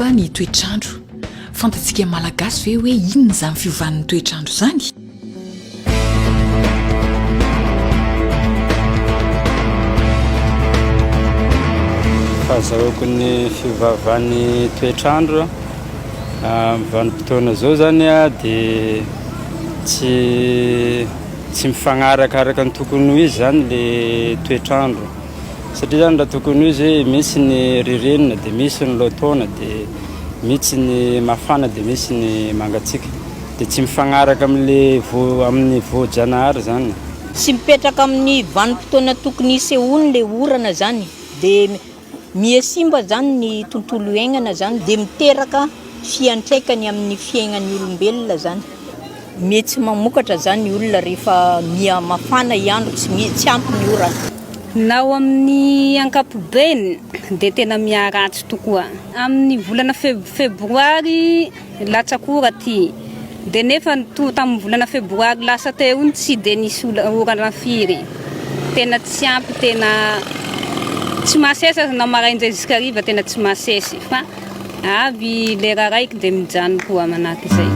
miova ny toetrandro. Fantatsika malagasy ve hoe inona zany fiovan'ny toetrandro zany? Fahazahoako ny fiovavan'ny toetrandro vanim-potoana zao zany dia tsy mifagnarakaraka ny tokony ho izy zany le toetrandro, satria zany raha tokony ho izy misy ny ririnina dia misy ny lotaona dia misy ny mafana dia misy ny mangatsiaka, dia tsy mifagnaraka amin'ny voajanahary zany. Tsy mipetraka amin'ny vanim-potoana tokony hisehony le orana zany, dia mihasimba zany ny tontolo iainana zany, dia miteraka fiantraikany amin'ny fiainan'ny olombelona zany. Mety mamokatra zany ny olona rehefa miha mafana iandro tsy ampy ny orana. Na ao amin'ny ankapobeny dia tena miha ratsy tokoa. Amin'ny volana febroary latsakora ty, dia nefa tamin'ny volana febroary lasa teo iny tsy dia nisy orana firy. Tena tsy ampy, tena tsy mahasesa na maraindray ziskariva, tena tsy mahasesy fa avy lera raiky dia mijano koa manahaky izay.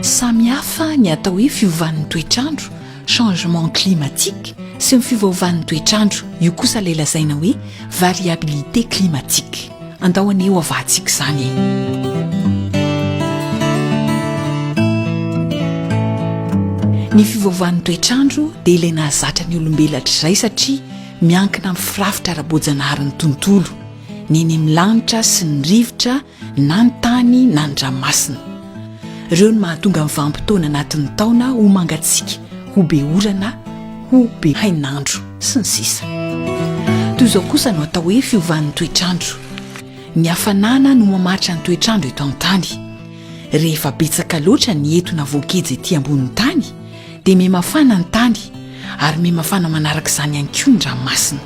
Samy hafa ny atao hoe fiovan'ny toetrandro, changement climatique, sy ny fiovaovan'ny toetrandro, io kosa ilay lazaina hoe variabilité climatique. Andahoana eo avantsika izany. Ny fiovaovan'ny toetrandro dia ilay nahazatra ny olombelona hatr'izay satria miankina amin'ny firafitra ara-boajanaharin'ny tontolo, ny eny amin'ny lanitra sy ny rivotra, na ny tany na ny ranomasina. Ireo no mahatonga ny vanim-potoana anatin'ny taona ho mangatsiaka, ho be orana, ho be hainandro sy ny sisa. Toy izao kosa no atao hoe fiovan'ny toetrandro. Ny hafanana no mamaritra ny toetrandro eto an-tany. Rehefa betsaka loatra ny entona voakejy ety ambonin'ny tany, dia mihamafana ny tany, ary mihamafana manaraka izany ihany koa ny ranomasina.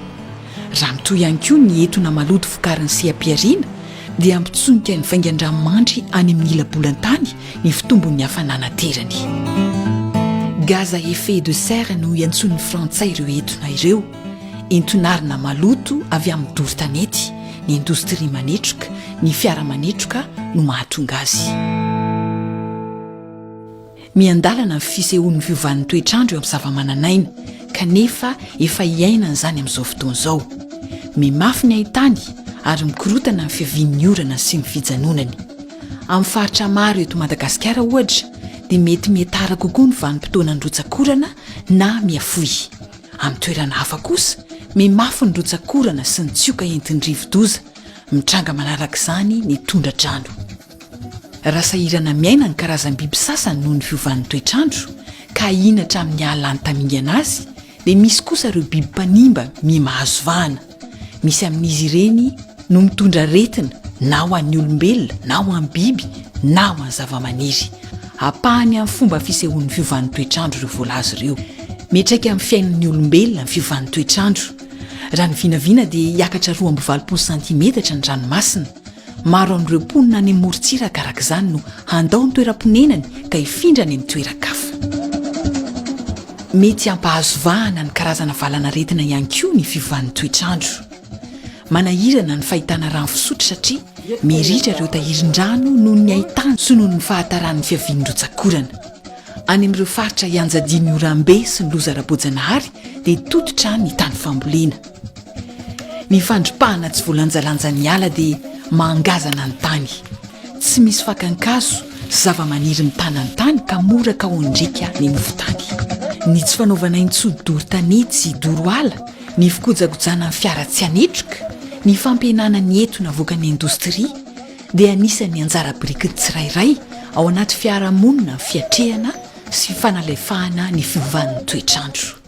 Raha mitohy ihany koa ny entona maloto vokarin'ny sehampiariana, dia ampitsonika ny vaingan-dranomandry any amin'ny ilabolan-tany ny fitombon'ny hafanana terany. Gaz à effet de serre no iantson'ny frantsay ireo entona ireo, entonarina maloto avy amin'ny doro tanety, ny indostria manetroka, ny fiara manetroka no mahatonga azy. Miandalana ny fisehon'ny fiovan'ny toetrandro eo amin'ny zava-mananaina, kanefa efa iainana izany amin'izao fotoana izao. Mimafy ny haintany ary mikorontana ny fiavian'ny orana sy ny fijanonany. Amin'ny faritra maro eto Madagasikara ohatra, dia mety miatara kokoa ny vanim-potoana ny rotsakorana na miafoy. Amin'ny toerana hafa kosa, mimafy ny rotsakorana sy ny tsioka entin'ny rivo-doza, mitranga manaraka izany ny tondra-drano. Raha sahirana miaina ny karazam-biby sasany noho ny fiovan'ny toetrandro, ka hinatra amin'ny alalan'ny tamingana azy, dia misy kosa ireo biby mpanimba mahazo vahana. Misy amin'izy ireny no mitondra retina na ho an'ny olombelona, na ho an'ny biby, na ho an'ny zava-maniry. Apahany amin'ny fomba fisehon'ny fiovan'ny toetrandro ireo voalazo ireo. Metraika amin'ny fiainan'ny olombelona ny fiovan'ny toetrandro. Raha ny vinavina dia hiakatra 2.7 cm ny ranomasina. Maro amin'ireo mponina any amin'ny morontsiraka araka izany no handao ny toeram-ponenany ka hifindrany amin'ny toeran-kafa. Mety hampahazo vahana ny karazana valana retina ihany koa ny fiovan'ny toetrandro. Manahirana ny fahitana rano fisotro satria meritra ireo tahirin-drano noho ny haintany sy noho ny fahatarany fiavian'ny rotsakorana. Any amin'ireo faritra ianjadian'ny orambe sy ny loza ara-boajanahary dia tototra ny tany fambolena. Ny fandropahana tsy voalanjalanja ny ala dia mangazana ny tany. Tsy misy fakan-kazo, zava-maniry mitana ny tany ka mora ka ondrika ny mofotany. Ny tsy fanaovana intsody doro tanety sy doro ala, ny fikojakojana ny fiara tsy hanetroka, ny fampihenana ny entona voaka ny indostria, dia anisan'ny anjara biriky tsirairay ao anaty fiarahamonina, fiatrehana sy fanalefahana ny fiovan'ny toetrandro.